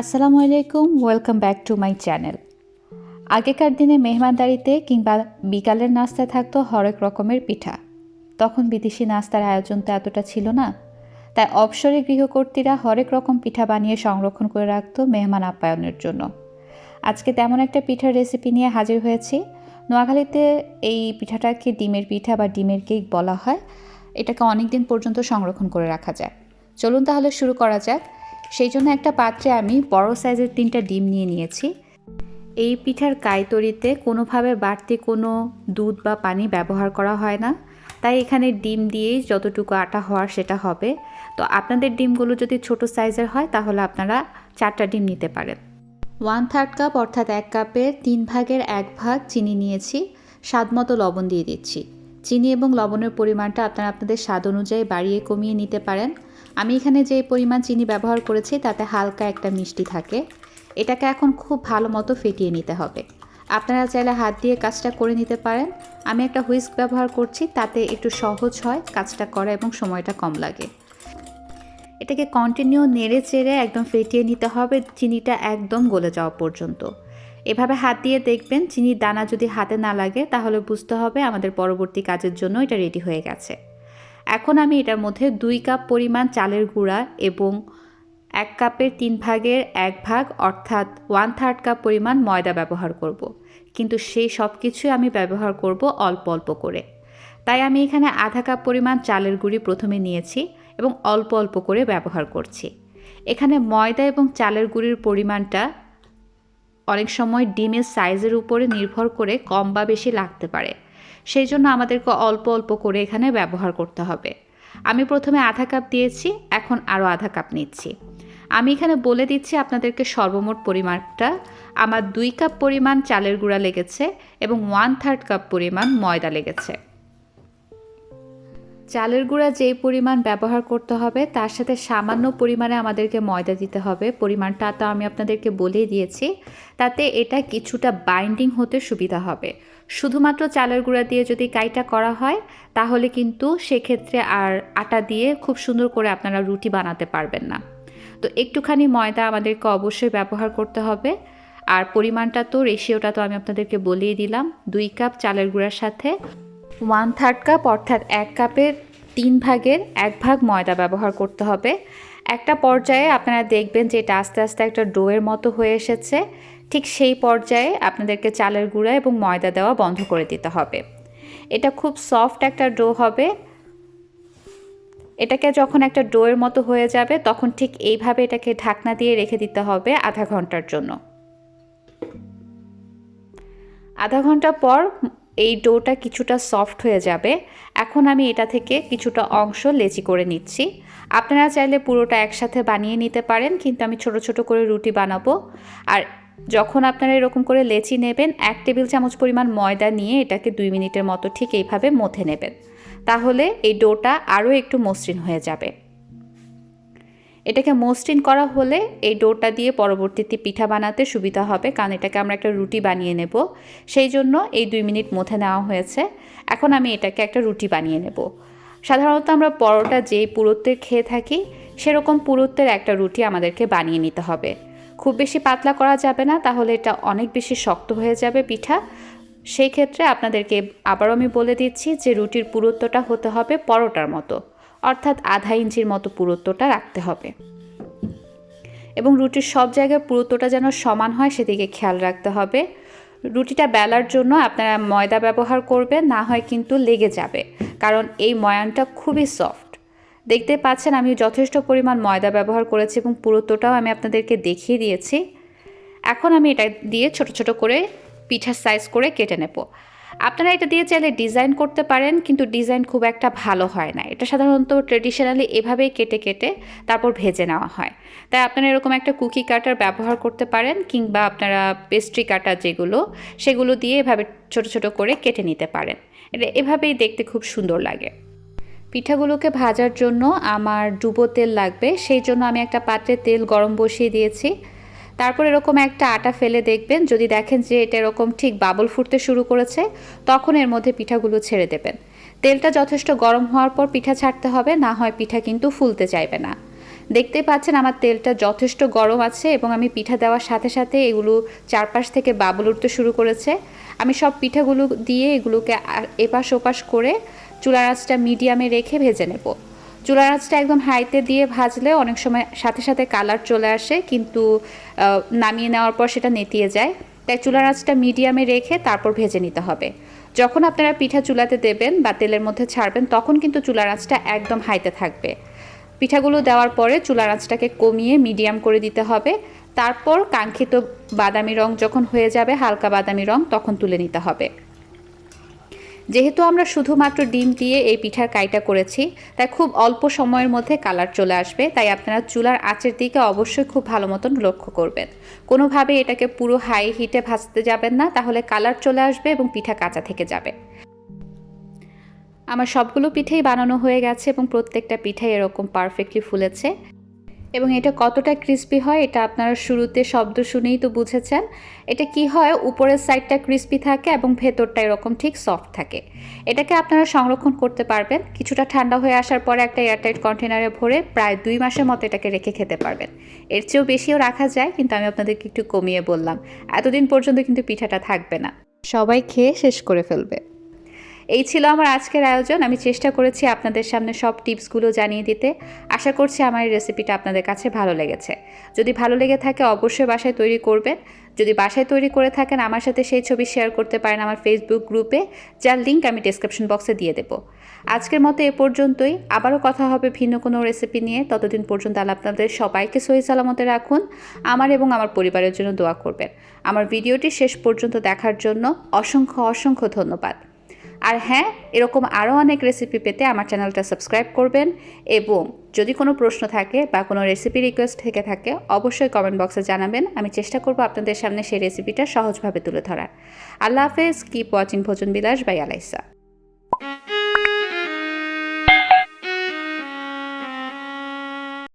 আসসালামু আলাইকুম, welcome back to my channel. আগেকার দিনে মেহমানদারিতে কিংবা বিকালের নাস্তায় থাকতো হরেক রকমের পিঠা। তখন বিদেশি নাস্তার আয়োজন তো এতটা ছিল না, তাই অবসরে গৃহকর্তীরা হরেক রকম পিঠা বানিয়ে সংরক্ষণ করে রাখতো মেহমান আপ্যায়নের জন্য। আজকে তেমন একটা পিঠার রেসিপি নিয়ে হাজির হয়েছি। নোয়াখালীতে এই পিঠাটাকে ডিমের পিঠা বা ডিমের কেক বলা হয়। এটাকে অনেক দিন পর্যন্ত সংরক্ষণ করে রাখা যায়। চলুন তাহলে শুরু করা যাক। সেই জন্য একটা পাত্রে আমি বড় সাইজের 3টা ডিম নিয়ে নিয়েছি। এই পিঠার কাই তৈরিতে কোনোভাবে বাড়তি কোনো দুধ বা পানি ব্যবহার করা হয় না, তাই এখানে ডিম দিয়েই যতটুকু আটা হওয়ার সেটা হবে। তো আপনাদের ডিমগুলো যদি ছোট সাইজের হয় তাহলে আপনারা 4টা ডিম নিতে পারেন। 1/3 কাপ অর্থাৎ 1 কাপের 3 ভাগের 1 ভাগ চিনি নিয়েছি। স্বাদমতো লবণ দিয়ে দিচ্ছি। চিনি এবং লবণের পরিমাণটা আপনারা আপনাদের স্বাদ অনুযায়ী বাড়িয়ে কমিয়ে নিতে পারেন। আমি এখানে যে পরিমাণ চিনি ব্যবহার করেছি তাতে হালকা একটা মিষ্টি থাকে। এটাকে এখন খুব ভালো মতো ফেটিয়ে নিতে হবে। আপনারা চাইলে হাত দিয়ে কাজটা করে নিতে পারেন। আমি একটা হুইস্ক ব্যবহার করছি, তাতে একটু সহজ হয় কাজটা করা এবং সময়টা কম লাগে। এটাকে কন্টিনিউ নেড়ে চেড়ে একদম ফেটিয়ে নিতে হবে, চিনিটা একদম গলে যাওয়া পর্যন্ত। এভাবে হাত দিয়ে দেখবেন চিনির দানা যদি হাতে না লাগে তাহলে বুঝতে হবে আমাদের পরবর্তী কাজের জন্য এটা রেডি হয়ে গেছে। এখন আমি এটার মধ্যে 2 কাপ পরিমাণ চালের গুঁড়া এবং 1 কাপের 3 ভাগের 1 ভাগ অর্থাৎ 1/3 কাপ পরিমাণ ময়দা ব্যবহার করব। কিন্তু সেই সব কিছুই আমি ব্যবহার করব অল্প অল্প করে। তাই আমি এখানে আধা কাপ পরিমাণ চালের গুঁড়ি প্রথমে নিয়েছি এবং অল্প অল্প করে ব্যবহার করছি। এখানে ময়দা এবং চালের গুঁড়ির পরিমাণটা অনেক সময় ডিমের সাইজের উপরে নির্ভর করে কম বা বেশি লাগতে পারে, সেই জন্য আমাদেরকে অল্প অল্প করে এখানে ব্যবহার করতে হবে। আমি প্রথমে আধা কাপ দিয়েছি, এখন আরও আধা কাপ নিচ্ছি। আমি এখানে বলে দিচ্ছি আপনাদেরকে সর্বমোট পরিমাণটা। আমার 2 কাপ পরিমাণ চালের গুঁড়া লেগেছে এবং 1/3 কাপ পরিমাণ ময়দা লেগেছে। চালের গুঁড়া যেই পরিমাণ ব্যবহার করতে হবে তার সাথে সামান্য পরিমাণে আমাদেরকে ময়দা দিতে হবে। পরিমাণটা তো আমি আপনাদেরকে বলেই দিয়েছি, তাতে এটা কিছুটা বাইন্ডিং হতে সুবিধা হবে। শুধুমাত্র চালের গুঁড়া দিয়ে যদি কাইটা করা হয় তাহলে কিন্তু সেক্ষেত্রে আর আটা দিয়ে খুব সুন্দর করে আপনারা রুটি বানাতে পারবেন না। তো একটুখানি ময়দা আমাদেরকে অবশ্যই ব্যবহার করতে হবে। আর পরিমাণটা তো রেশিওটা তো আমি আপনাদেরকে বলেই দিলাম। 2 কাপ চালের গুঁড়ার সাথে 1/3 কাপ অর্থাৎ 1 কাপের 3 ভাগের 1 ভাগ ময়দা ব্যবহার করতে হবে। একটা পর্যায়ে আপনারা দেখবেন যে এটা আস্তে আস্তে একটা ডোয়ের মতো হয়ে এসেছে। ঠিক সেই পর্যায়ে আপনাদেরকে চালের গুঁড়া এবং ময়দা দেওয়া বন্ধ করে দিতে হবে। এটা খুব সফট একটা ডো হবে। এটাকে যখন একটা ডোয়ের মতো হয়ে যাবে তখন ঠিক এইভাবে এটাকে ঢাকনা দিয়ে রেখে দিতে হবে আধা ঘন্টার জন্য। আধা ঘন্টা পর এই ডোটা কিছুটা সফট হয়ে যাবে। এখন আমি এটা থেকে কিছুটা অংশ লেচি করে নিচ্ছি। আপনারা চাইলে পুরোটা একসাথে বানিয়ে নিতে পারেন, কিন্তু আমি ছোট ছোট করে রুটি বানাবো। আর যখন আপনারা এরকম করে লেচি নেবেন 1 টেবিল চামচ পরিমাণ ময়দা নিয়ে এটাকে 2 মিনিটের মতো ঠিক এইভাবে মথে নেবেন, তাহলে এই ডোটা আরও একটু মসৃণ হয়ে যাবে। এটাকে মসৃণ করা হলে এই ডোটা দিয়ে পরবর্তীতে পিঠা বানাতে সুবিধা হবে, কারণ এটাকে আমরা একটা রুটি বানিয়ে নেব। সেই জন্য এই 2 মিনিট মথে নেওয়া হয়েছে। এখন আমি এটাকে একটা রুটি বানিয়ে নেব। সাধারণত আমরা পরোটা যেই পুরুত্বের খেয়ে থাকি সেরকম পুরুত্বের একটা রুটি আমাদেরকে বানিয়ে নিতে হবে। খুব বেশি পাতলা করা যাবে না, তাহলে এটা অনেক বেশি শক্ত হয়ে যাবে পিঠা। সেই ক্ষেত্রে আপনাদেরকে আবারও আমি বলে দিচ্ছি যে রুটির পুরুত্বটা হতে হবে পরোটার মতো, অর্থাৎ আধা ইঞ্চির মতো পুরুত্বটা রাখতে হবে। এবং রুটির সব জায়গায় পুরুত্বটা যেন সমান হয় সেদিকে খেয়াল রাখতে হবে। রুটিটা বেলার জন্য আপনারা ময়দা ব্যবহার করবেন, না হয় কিন্তু লেগে যাবে, কারণ এই ময়ানটা খুবই সফট। দেখতে পাচ্ছেন আমি যথেষ্ট পরিমাণ ময়দা ব্যবহার করেছি এবং পুরুত্বটাও আমি আপনাদেরকে দেখিয়ে দিয়েছি। এখন আমি এটা দিয়ে ছোট ছোট করে পিঠার সাইজ করে কেটে নেব। আপনারা এটা দিয়ে চাইলে ডিজাইন করতে পারেন, কিন্তু ডিজাইন খুব একটা ভালো হয় না। এটা সাধারণত ট্রেডিশনালি এভাবেই কেটে কেটে তারপর ভেজে নেওয়া হয়। তাই আপনারা এরকম একটা কুকি কাটার ব্যবহার করতে পারেন, কিংবা আপনারা পেস্ট্রি কাটার সেগুলো দিয়ে এভাবে ছোট ছোট করে কেটে নিতে পারেন। এটা এভাবেই দেখতে খুব সুন্দর লাগে। পিঠাগুলোকে ভাজার জন্য আমার ডুবো তেল লাগবে, সেই জন্য আমি একটা পাত্রে তেল গরম বসিয়ে দিয়েছি। তারপর এরকম একটা আটা ফেলে দেখবেন, যদি দেখেন যে এটা এরকম ঠিক বাবল ফুটতে শুরু করেছে তখন এর মধ্যে পিঠাগুলো ছেড়ে দেবেন। তেলটা যথেষ্ট গরম হওয়ার পর পিঠা ছাড়তে হবে, না হয় পিঠা কিন্তু ফুলতে চাইবে না। দেখতেই পাচ্ছেন আমার তেলটা যথেষ্ট গরম আছে এবং আমি পিঠা দেওয়ার সাথে সাথে এগুলো চারপাশ থেকে বাবুল উঠতে শুরু করেছে। আমি সব পিঠাগুলো দিয়ে এগুলোকে এপাশ ওপাশ করে চুলার আঁচটা মিডিয়ামে রেখে ভেজে নেব। চুলার আঁচটা একদম হাইতে দিয়ে ভাজলে অনেক সময় সাথে সাথে কালার চলে আসে, কিন্তু নামিয়ে নেওয়ার পর সেটা নেতিয়ে যায়। তাই চুলার আঁচটা মিডিয়ামে রেখে তারপর ভেজে নিতে হবে। যখন আপনারা পিঠা চুলাতে দেবেন বা তেলের মধ্যে ছাড়বেন তখন কিন্তু চুলার আঁচটা একদম হাইতে থাকবে। পিঠাগুলো দেওয়ার পরে চুলার আঁচটাকে কমিয়ে মিডিয়াম করে দিতে হবে। তারপর কাঙ্ক্ষিত বাদামি রং যখন হয়ে যাবে, হালকা বাদামি রং, তখন তুলে নিতে হবে। যেহেতু আমরা শুধুমাত্র ডিম দিয়ে এই পিঠার কাইটা করেছি, তাই খুব অল্প সময়ের মধ্যে কালার চলে আসবে। তাই আপনারা চুলার আঁচের দিকে অবশ্যই খুব ভালো মতন লক্ষ্য করবেন। কোনোভাবে এটাকে পুরো হাই হিটে ভাজতে যাবেন না, তাহলে কালার চলে আসবে এবং পিঠা কাঁচা থেকে যাবে। আমার সবগুলো পিঠাই বানানো হয়ে গেছে এবং প্রত্যেকটা পিঠাই এরকম পারফেক্টলি ফুলেছে। এবং এটা কতটা ক্রিস্পি হয় এটা আপনারা শুরুতে শব্দ শুনেই তো বুঝেছেন। এটা কি হয়, উপরের সাইডটা ক্রিস্পি থাকে এবং ভেতরটা এরকম ঠিক সফট থাকে। এটাকে আপনারা সংরক্ষণ করতে পারবেন। কিছুটা ঠান্ডা হয়ে আসার পরে একটা এয়ারটাইট কন্টেনারে ভরে প্রায় 2 মাসের মতো এটাকে রেখে খেতে পারবেন। এর চেয়েও বেশিও রাখা যায়, কিন্তু আমি আপনাদেরকে একটু কমিয়ে বললাম। এতদিন পর্যন্ত কিন্তু পিঠাটা থাকবে না, সবাই খেয়ে শেষ করে ফেলবে। এই ছিল আমার আজকের আয়োজন। আমি চেষ্টা করেছি আপনাদের সামনে সব টিপসগুলো জানিয়ে দিতে। আশা করছি আমার এই রেসিপিটা আপনাদের কাছে ভালো লেগেছে। যদি ভালো লেগে থাকে অবশ্যই বাসায় তৈরি করবেন। যদি বাসায় তৈরি করে থাকেন আমার সাথে সেই ছবি শেয়ার করতে পারেন আমার ফেসবুক গ্রুপে, যার লিঙ্ক আমি ডেসক্রিপশন বক্সে দিয়ে দেবো। আজকের মতো এ পর্যন্তই। আবারও কথা হবে ভিন্ন কোনো রেসিপি নিয়ে। ততদিন পর্যন্ত আল্লাহ আপনাদের সবাইকে সহি সালামতে রাখুন। আমার এবং আমার পরিবারের জন্য দোয়া করবেন। আমার ভিডিওটি শেষ পর্যন্ত দেখার জন্য অসংখ্য অসংখ্য ধন্যবাদ। আর হ্যাঁ, এরকম আরও অনেক রেসিপি পেতে আমার চ্যানেলটা সাবস্ক্রাইব করবেন এবং যদি কোনো প্রশ্ন থাকে বা কোনো রেসিপি রিকোয়েস্ট থেকে থাকে অবশ্যই কমেন্ট বক্সে জানাবেন। আমি চেষ্টা করব আপনাদের সামনে সেই রেসিপিটা সহজভাবে তুলে ধরার। আল্লাহ হাফেজ। কিপ ওয়াচিং ভোজন বিলাস বাই আলাইসা।